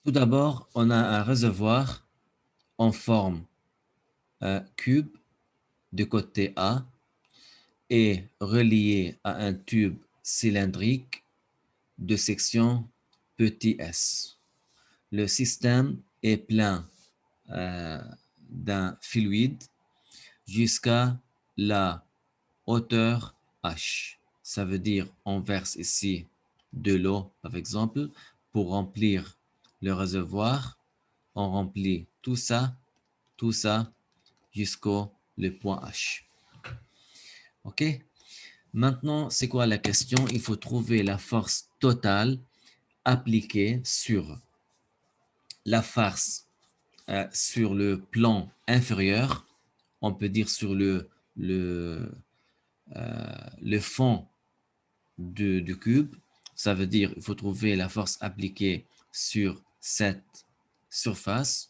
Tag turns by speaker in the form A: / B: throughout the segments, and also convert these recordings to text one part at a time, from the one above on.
A: Tout d'abord, on a un réservoir en forme cube du côté A et relié à un tube cylindrique de section petit s. Le système est plein euh, d'un fluide jusqu'à la hauteur H. Ça veut dire on verse ici de l'eau, par exemple, pour remplir le réservoir. On remplit tout ça jusqu'au le point H. OK? Maintenant, c'est quoi la question? Il faut trouver la force totale appliquée sur la face sur le plan inférieur. On peut dire sur le fond du cube. Ça veut dire il faut trouver la force appliquée sur cette surface.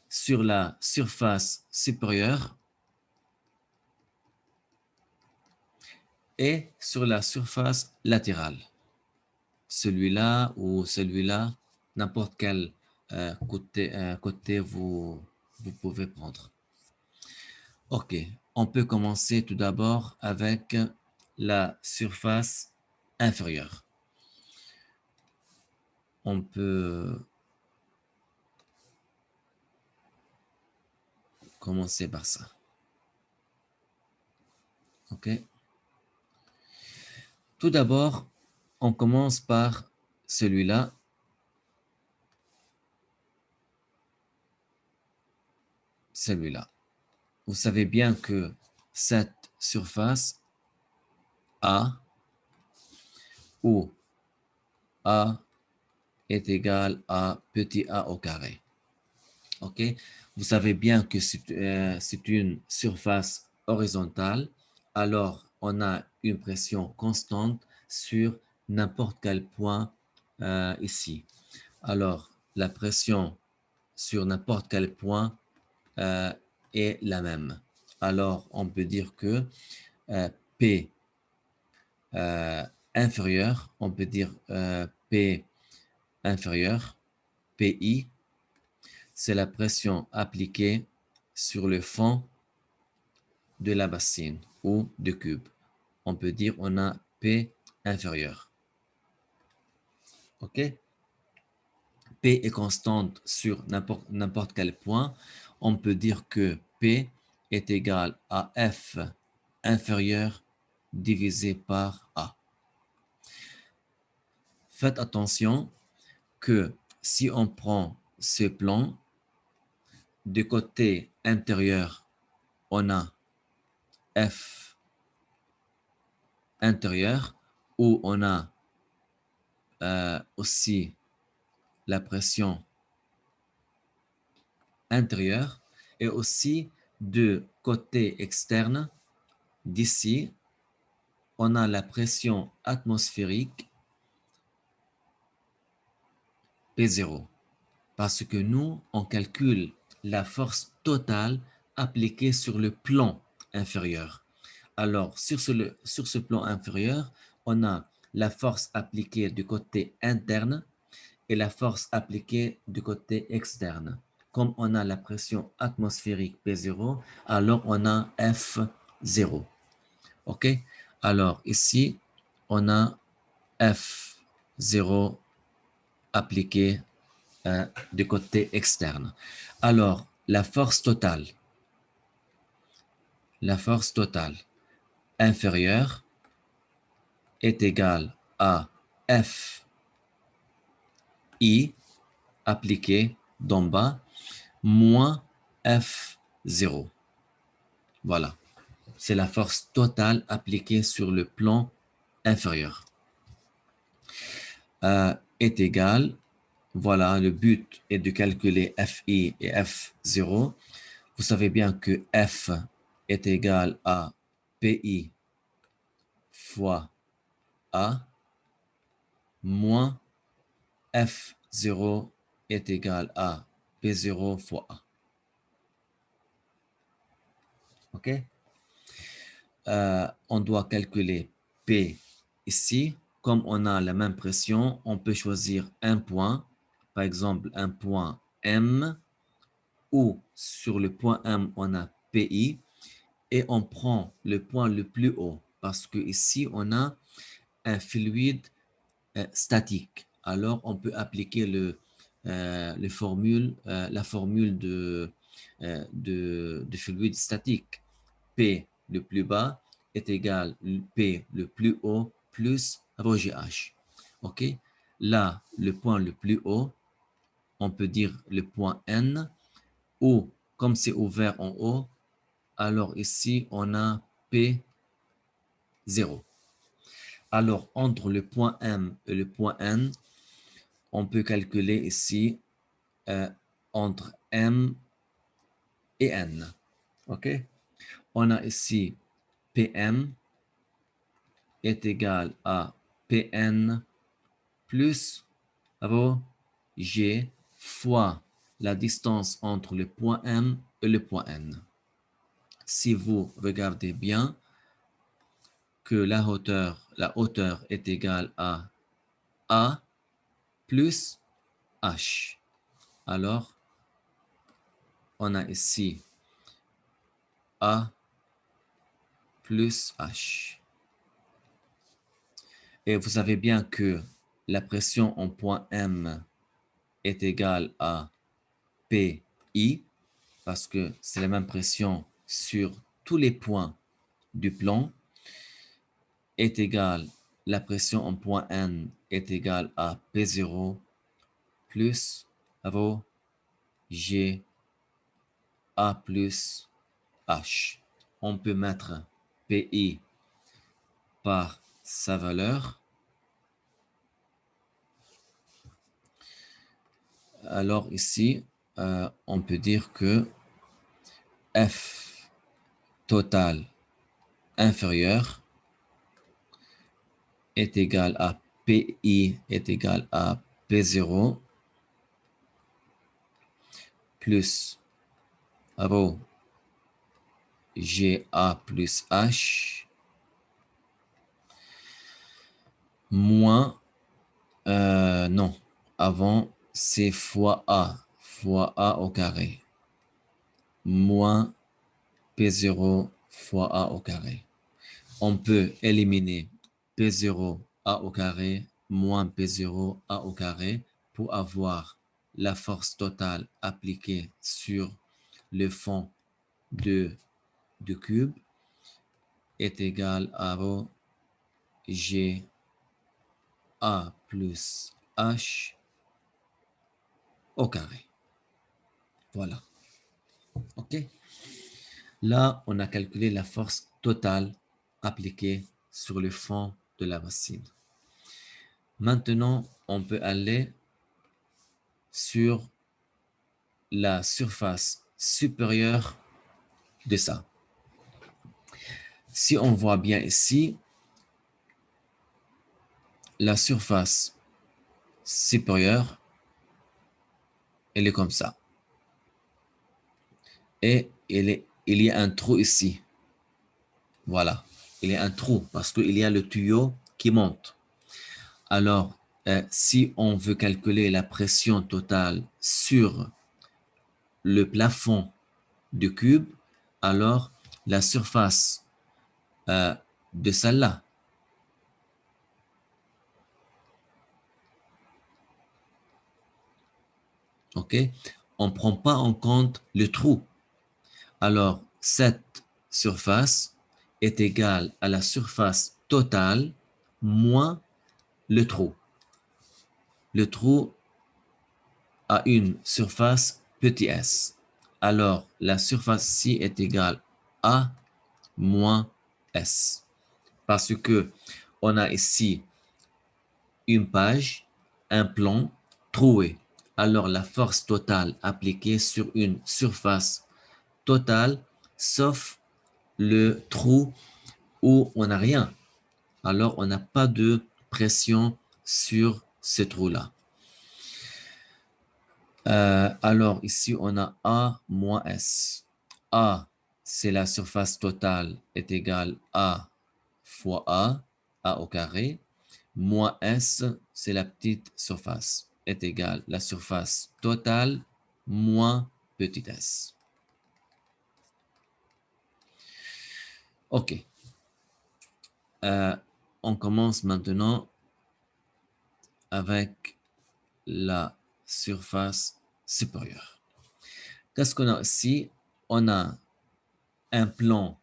A: Sur la surface supérieure et sur la surface latérale. Celui-là ou celui-là, n'importe quel côté vous pouvez prendre. OK, on peut commencer tout d'abord avec la surface inférieure. On peut commencer par ça. OK. Tout d'abord, on commence par celui-là. Celui-là. Vous savez bien que cette surface A, où A est égal à petit a au carré. OK? Vous savez bien que c'est une surface horizontale, alors on a une pression constante sur n'importe quel point ici. Alors, la pression sur n'importe quel point euh, est la même. Alors, on peut dire que P inférieur, on peut dire P inférieur, PI, c'est la pression appliquée sur le fond de la bassine ou du cube. On peut dire on a P inférieur. OK? P est constante sur n'importe quel point. On peut dire que P est égal à F inférieur divisé par A. Faites attention que si on prend ce plan, du côté intérieur, on a F intérieur où on a aussi la pression intérieure et aussi de côté externe, d'ici, on a la pression atmosphérique P0 parce que nous, on calcule la force totale appliquée sur le plan inférieur. Alors, sur ce plan inférieur, on a la force appliquée du côté interne et la force appliquée du côté externe. Comme on a la pression atmosphérique P0, alors on a F0. OK? Alors ici, on a F0 appliqué du côté externe. Alors, la force totale inférieure est égale à Fi appliqué d'en bas moins F0. Voilà. C'est la force totale appliquée sur le plan inférieur. Est égal, voilà, le but est de calculer Fi et F0. Vous savez bien que F est égal à Pi fois A moins F0 est égal à P0 fois A. OK? On doit calculer P ici. Comme on a la même pression, on peut choisir un point par exemple, un point M, où sur le point M, on a PI, et on prend le point le plus haut, parce que ici, on a un fluide statique. Alors, on peut appliquer la formule de fluide statique. P le plus bas est égal à P le plus haut plus rho GH. OK? Là, le point le plus haut, on peut dire le point N, ou comme c'est ouvert en haut, alors ici, on a P0. Alors, entre le point M et le point N, on peut calculer ici entre M et N. OK? On a ici PM est égal à Pn plus rho G fois la distance entre le point M et le point N. Si vous regardez bien que la hauteur est égale à A plus H. Alors, on a ici A plus H. Et vous savez bien que la pression en point M est égale à PI, parce que c'est la même pression sur tous les points du plan, est égale, la pression en point N est égale à P0 plus rho G A plus H. On peut mettre PI par sa valeur. Alors ici, on peut dire que F total inférieur est égal à PI est égal à P0 plus rho GA plus H moins, non, avant c'est fois A au carré, moins P0 fois A au carré. On peut éliminer P0 A au carré moins P0 A au carré pour avoir la force totale appliquée sur le fond de cube est égal à rho G A plus H au carré. Voilà. OK? Là, on a calculé la force totale appliquée sur le fond de la bassine. Maintenant, on peut aller sur la surface supérieure de ça. Si on voit bien ici, la surface supérieure, elle est comme ça. Et il y a un trou ici. Voilà. Il y a un trou parce qu'il y a le tuyau qui monte. Alors, si on veut calculer la pression totale sur le plafond du cube, alors la surface de celle-là, ok, on ne prend pas en compte le trou. Alors, cette surface est égale à la surface totale moins le trou. Le trou a une surface petit s. Alors, la surface ci est égale à moins S. Parce que on a ici une page, un plan troué. Alors, la force totale appliquée sur une surface totale, sauf le trou où on n'a rien. Alors, on n'a pas de pression sur ce trou-là. Alors, ici, on a A moins S. A, c'est la surface totale est égale à fois A au carré, moins S, c'est la petite surface. est égal à la surface totale moins petit s. OK. On commence maintenant avec la surface supérieure. Qu'est-ce qu'on a ici? On a un plan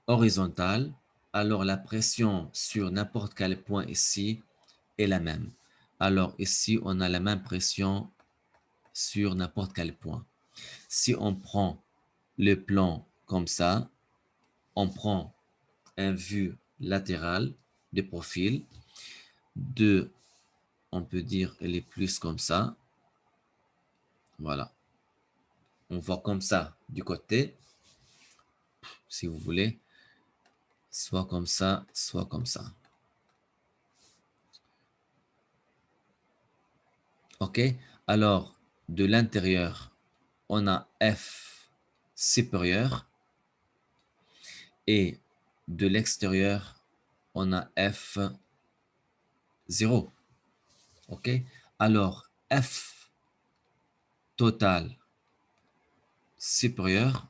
A: horizontal, alors la pression sur n'importe quel point ici est la même. Alors ici, on a la même pression sur n'importe quel point. Si on prend le plan comme ça, on prend un vue latérale de profil, on peut dire elle est plus comme ça. Voilà. On voit comme ça du côté, si vous voulez, soit comme ça, soit comme ça. OK? Alors, de l'intérieur, on a F supérieur et de l'extérieur, on a F 0. OK? Alors, F total supérieur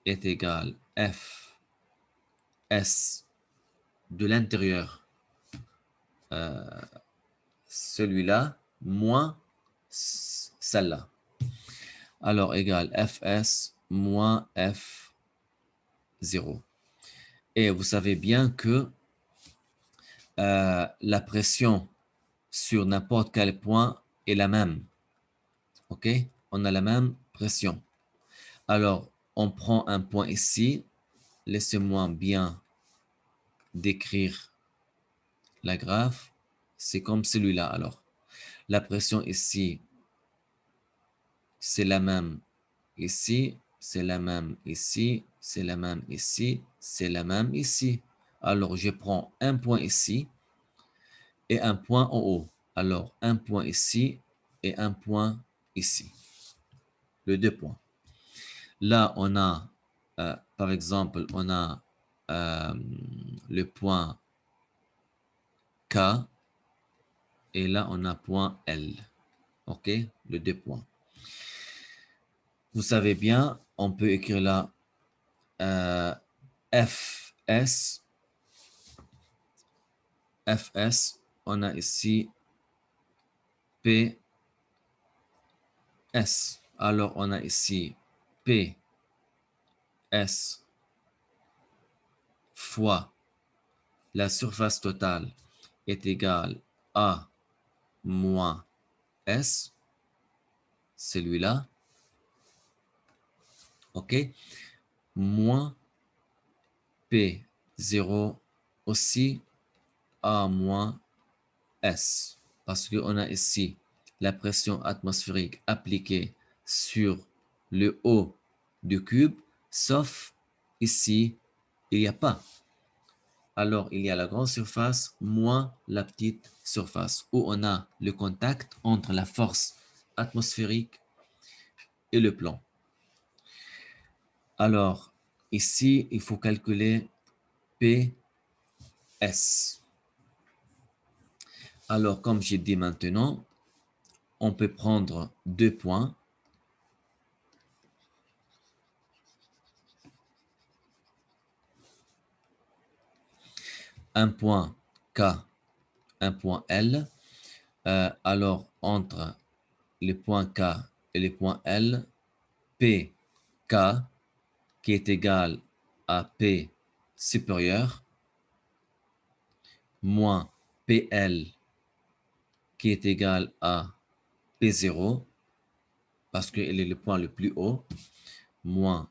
A: est égal F S de l'intérieur, celui-là, moins celle-là. Alors, égal Fs moins F0. Et vous savez bien que la pression sur n'importe quel point est la même. OK? On a la même pression. Alors, on prend un point ici. Laissez-moi bien décrire la graphe. C'est comme celui-là. Alors, la pression ici, c'est la même ici, c'est la même ici, c'est la même ici, c'est la même ici. Alors, je prends un point ici et un point en haut. Alors, un point ici et un point ici. Les deux points. Là, on a, par exemple, on a le point K et là, on a point L. OK? Les deux points. Vous savez bien, on peut écrire là Fs. Fs, on a ici PS. Alors, on a ici PS fois la surface totale est égale à moins S, celui-là, OK, moins P0 aussi A moins S, parce qu'on a ici la pression atmosphérique appliquée sur le haut du cube, sauf ici, il n'y a pas. Alors, il y a la grande surface moins la petite surface, où on a le contact entre la force atmosphérique et le plan. Alors, ici, il faut calculer PS. Alors, comme j'ai dit maintenant, on peut prendre deux points. Un point K, un point L. Alors, entre les points K et les points L, PK qui est égal à P supérieur moins PL qui est égal à P0 parce qu'il est le point le plus haut moins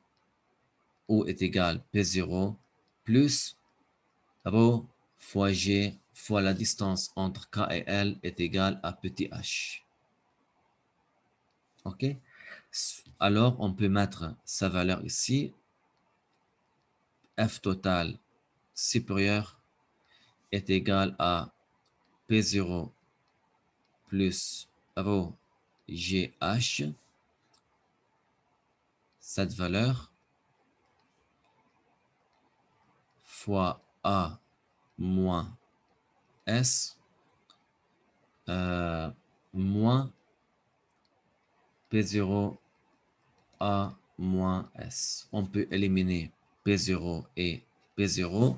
A: O est égal P0 plus ρ fois G fois la distance entre K et L est égale à petit h. OK? Alors, on peut mettre sa valeur ici. F total supérieur est égal à P0 plus ρ GH. Cette valeur fois A moins S moins P0 A moins S. On peut éliminer P0 et P0.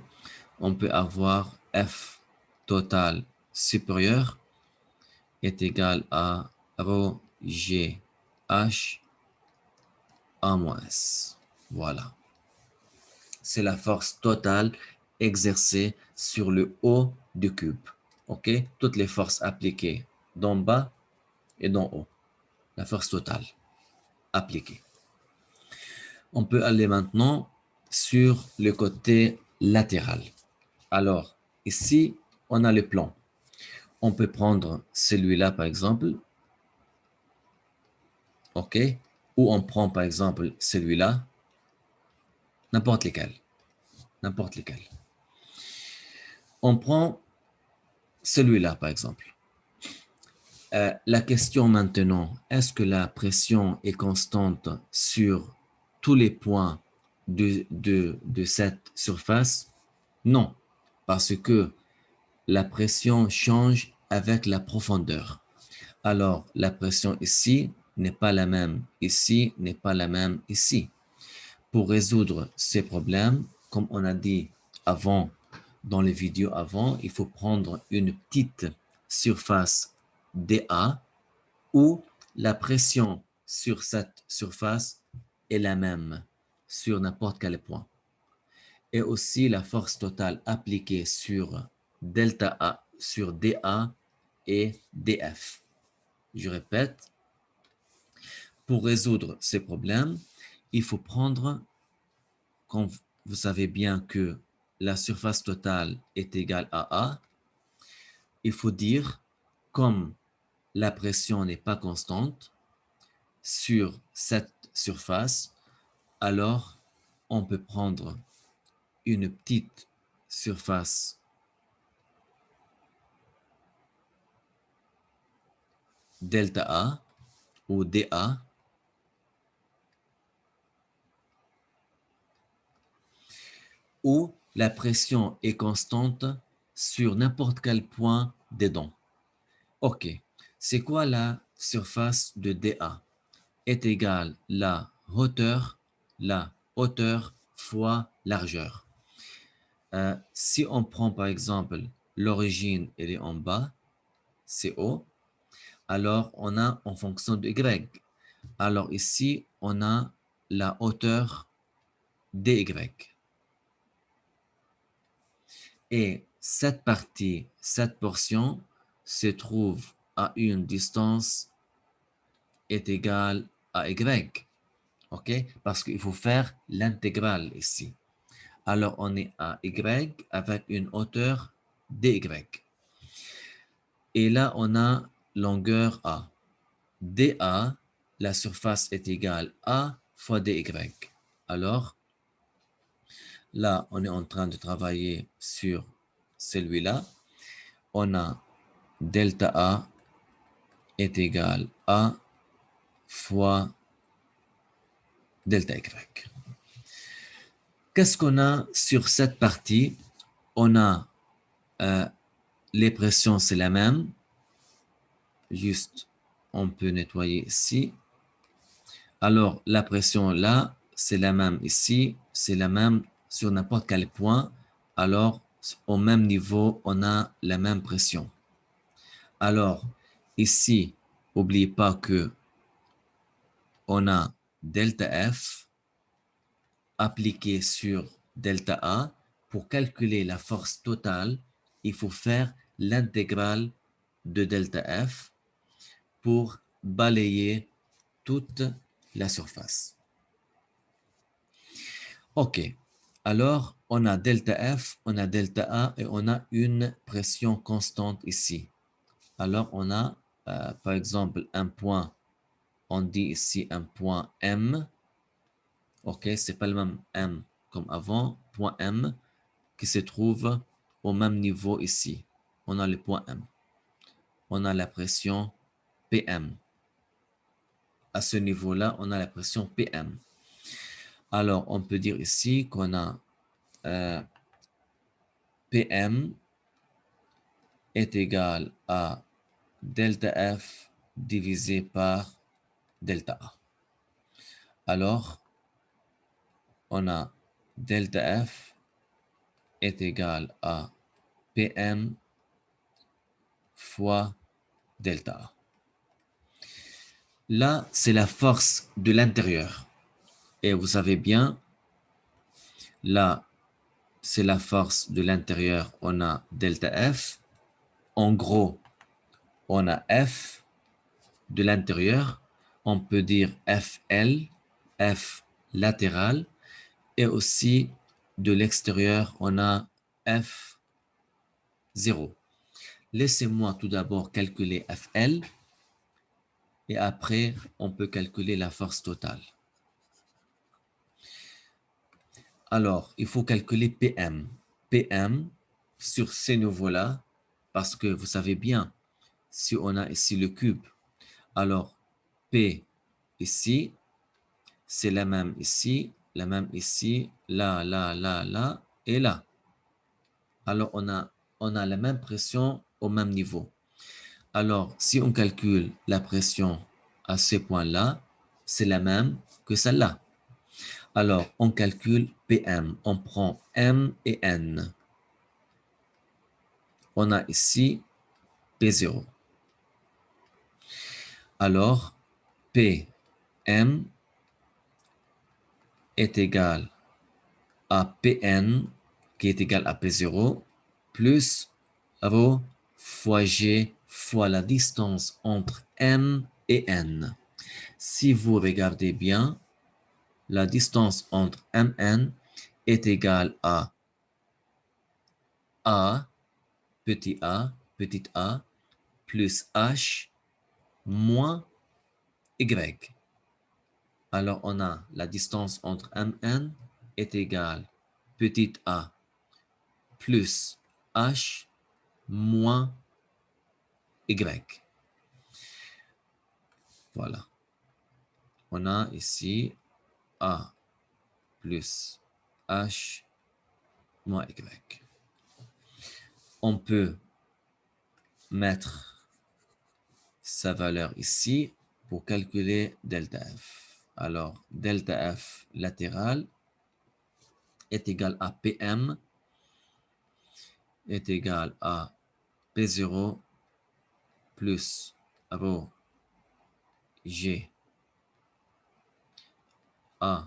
A: On peut avoir F total supérieur est égal à rho G H A moins S. Voilà. C'est la force totale exercée sur le haut du cube. OK? Toutes les forces appliquées d'en bas et d'en haut. La force totale appliquée. On peut aller maintenant sur le côté latéral. Alors, ici, on a le plan. On peut prendre celui-là, par exemple. OK? Ou on prend, par exemple, celui-là. N'importe lequel. N'importe lequel. On prend celui-là, par exemple. La question maintenant, est-ce que la pression est constante sur tous les points de cette surface? Non, parce que la pression change avec la profondeur. Alors, la pression ici n'est pas la même, ici n'est pas la même, ici. Pour résoudre ces problèmes, comme on a dit avant, dans les vidéos avant, il faut prendre une petite surface dA où la pression sur cette surface est la même sur n'importe quel point. Et aussi la force totale appliquée sur delta A, sur dA et dF. Je répète, pour résoudre ces problèmes, il faut prendre, quand vous savez bien que la surface totale est égale à A, il faut dire, comme la pression n'est pas constante sur cette surface, alors on peut prendre une petite surface delta A ou dA où la pression est constante sur n'importe quel point dedans. OK. C'est quoi la surface de dA? Est égale la hauteur fois largeur. Si on prend par exemple l'origine, elle est en bas, c'est O, alors on a en fonction de Y. Alors ici, on a la hauteur dy. Et cette partie, cette portion se trouve à une distance est égale à Y. OK? Parce qu'il faut faire l'intégrale ici. Alors, on est à Y avec une hauteur dy. Et là, on a longueur A. dA, la surface est égale à fois dy. Alors, là, on est en train de travailler sur celui-là. On a delta A est égal à fois delta Y. Qu'est-ce qu'on a sur cette partie? On a les pressions, c'est la même. Juste, on peut nettoyer ici. Alors, la pression là, c'est la même ici, c'est la même sur n'importe quel point. Alors, au même niveau, on a la même pression. Alors, ici, n'oubliez pas que on a delta F appliqué sur delta A. Pour calculer la force totale, il faut faire l'intégrale de delta F pour balayer toute la surface. OK. Alors, on a delta F, on a delta A et on a une pression constante ici. Alors, on a, par exemple, un point, on dit ici un point M. OK, c'est pas le même M comme avant. Point M qui se trouve au même niveau ici. On a le point M. On a la pression PM. À ce niveau-là, on a la pression PM. Alors, on peut dire ici qu'on a PM est égal à delta F divisé par delta A. Alors, on a delta F est égal à PM fois delta A. Là, c'est la force de l'intérieur. Et vous savez bien, là, c'est la force de l'intérieur. On a delta F. En gros, on a F de l'intérieur. On peut dire FL, F latéral. Et aussi, de l'extérieur, on a F0. Laissez-moi tout d'abord calculer FL. Et après, on peut calculer la force totale. Alors, il faut calculer PM. PM sur ces niveaux-là, parce que vous savez bien, si on a ici le cube, alors P ici, c'est la même ici, la même ici, là, là, là, là, et là. Alors, on a la même pression au même niveau. Alors, si on calcule la pression à ce point-là, c'est la même que celle-là. Alors, on calcule PM. On prend M et N. On a ici P0. Alors, PM est égal à Pn qui est égal à P0 plus ρ fois G fois la distance entre M et N. Si vous regardez bien, la distance entre Mn est égale à A, petit a plus H moins Y. Alors, on a la distance entre Mn est égale petit a plus H moins Y. Voilà. On a ici A plus H moins Y. On peut mettre sa valeur ici pour calculer delta F. Alors, delta F latéral est égal à PM est égal à P0 plus ρ G A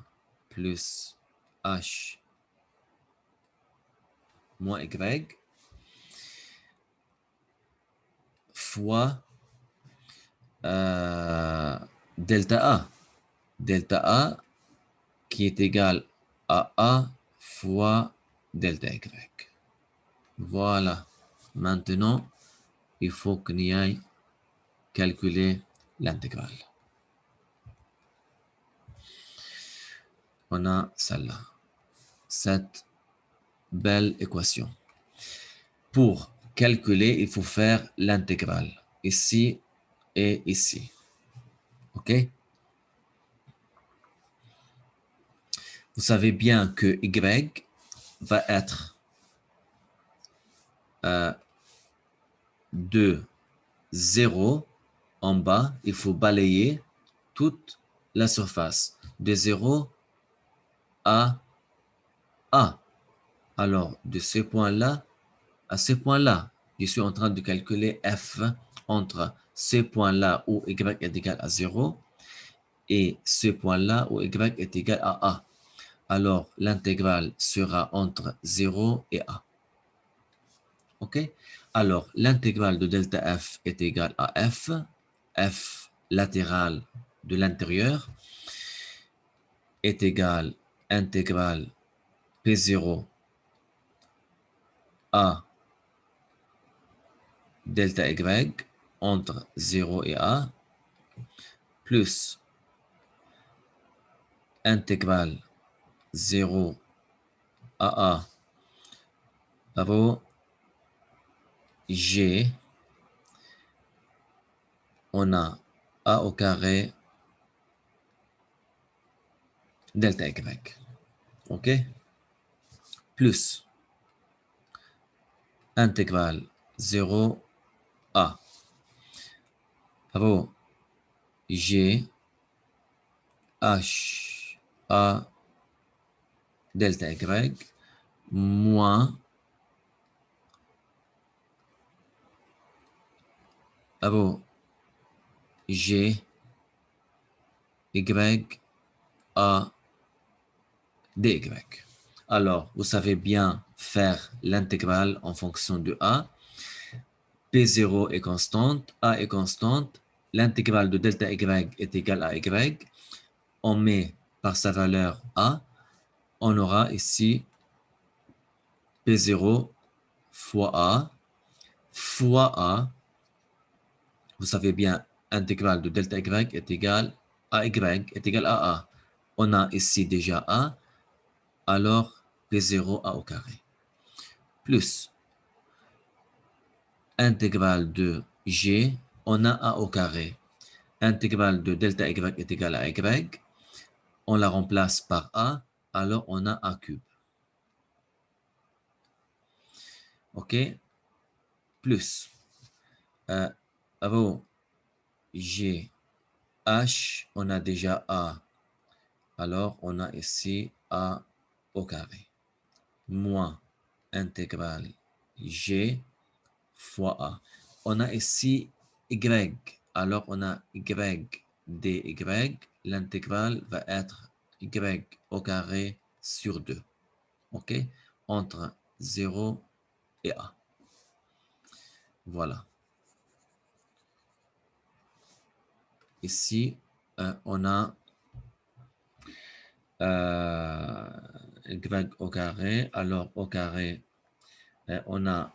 A: plus H moins Y fois delta A. Delta A qui est égal à A fois delta Y. Voilà. Maintenant, il faut qu'on y aille calculer l'intégrale. On a celle-là. Cette belle équation. Pour calculer, il faut faire l'intégrale. Ici et ici. OK? Vous savez bien que Y va être de 0 en bas. Il faut balayer toute la surface de 0 à A. Alors, de ce point-là à ce point-là, je suis en train de calculer F entre ce point-là où Y est égal à 0 et ce point-là où Y est égal à A. Alors, l'intégrale sera entre 0 et A. OK? Alors, l'intégrale de delta F est égale à F, F latéral de l'intérieur est égal intégrale P0 à delta Y entre 0 et A plus intégrale 0 à A rho G, on a A au carré delta Y. OK? Plus intégrale 0 A Alors, G, H, A, delta Y, moins, alors, G, Y, A, dy. Alors, vous savez bien faire l'intégrale en fonction de A. P0 est constante, A est constante, l'intégrale de delta Y est égale à Y. On met par sa valeur A, on aura ici P0 fois A, vous savez bien, intégrale de delta Y est égale à Y est égale à A. On a ici déjà A, alors P0 A au carré, plus intégrale de G, on a A au carré. Intégrale de delta Y est égale à Y. On la remplace par A, alors on a A cube. OK? Plus, avant G, H, on a déjà A. Alors, on a ici A au carré. Moins intégrale G fois A. On a ici Y. Alors, on a Y dy. L'intégrale va être Y au carré sur 2. OK? Entre 0 et A. Voilà. Ici, on a Y au carré. Alors, au carré, on a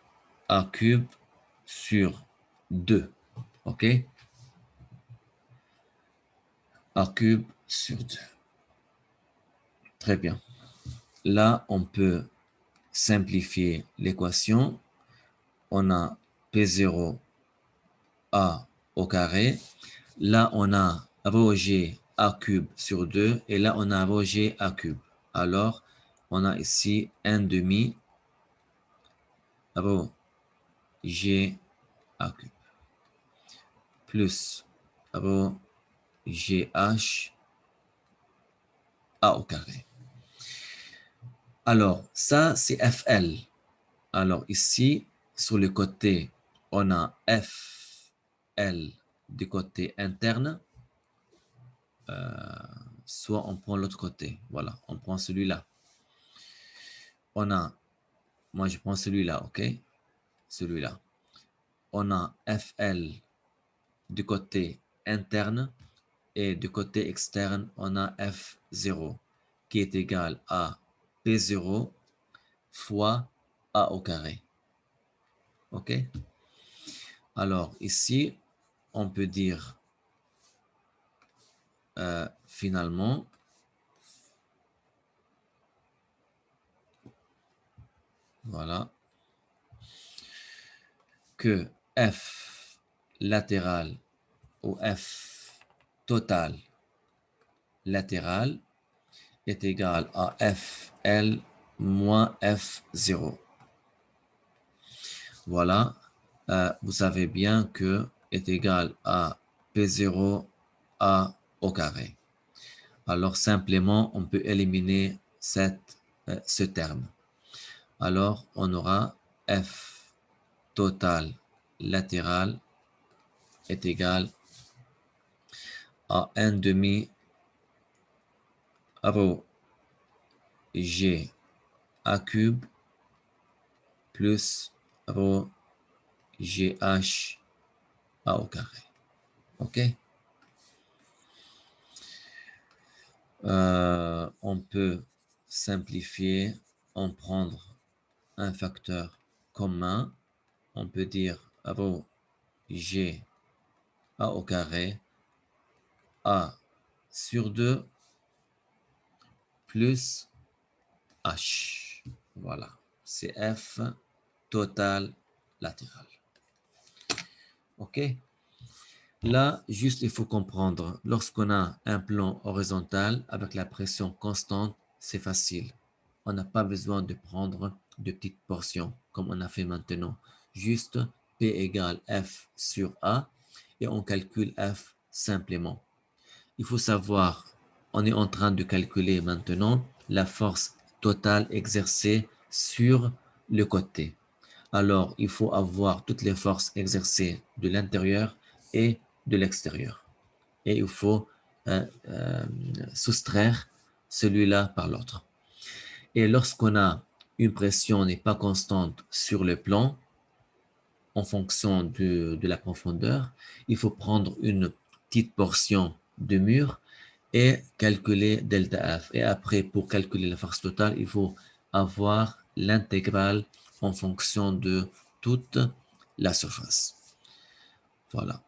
A: A cube sur 2. OK? A cube sur 2. Très bien. Là, on peut simplifier l'équation. On a P0 A au carré. Là, on a abrogé A cube sur 2. Et là, on a abrogé A cube. Alors, on a ici 1 demi G A cube. Plus GH A au carré. Alors, ça, c'est FL. Alors, ici, sur le côté, on a FL du côté interne. Soit on prend l'autre côté. Voilà, on prend celui-là. On a, moi je prends celui-là, OK? Celui-là. On a FL du côté interne et du côté externe, on a F0 qui est égal à P0 fois A au carré. OK? Alors, ici, on peut dire finalement voilà que F latéral ou F total latéral est égal à FL moins F0. Voilà, vous savez bien que est égal à P0 A au carré. Alors simplement, on peut éliminer ce terme. Alors, on aura F total latéral est égal à 1 demi rho G A cube plus rho GH A au carré. OK? On peut simplifier, en prendre un facteur commun. On peut dire rho G A au carré A sur 2 plus H. Voilà, c'est F total latéral. OK? Là, juste il faut comprendre, lorsqu'on a un plan horizontal avec la pression constante, c'est facile. On n'a pas besoin de prendre de petites portions comme on a fait maintenant. Juste P égale F sur A. et on calcule F simplement. Il faut savoir, on est en train de calculer maintenant la force totale exercée sur le côté. Alors, il faut avoir toutes les forces exercées de l'intérieur et de l'extérieur. Et il faut soustraire celui-là par l'autre. Et lorsqu'on a une pression n'est pas constante sur le plan, en fonction de la profondeur, il faut prendre une petite portion de mur et calculer delta F. Et après, pour calculer la force totale, il faut avoir l'intégrale en fonction de toute la surface. Voilà.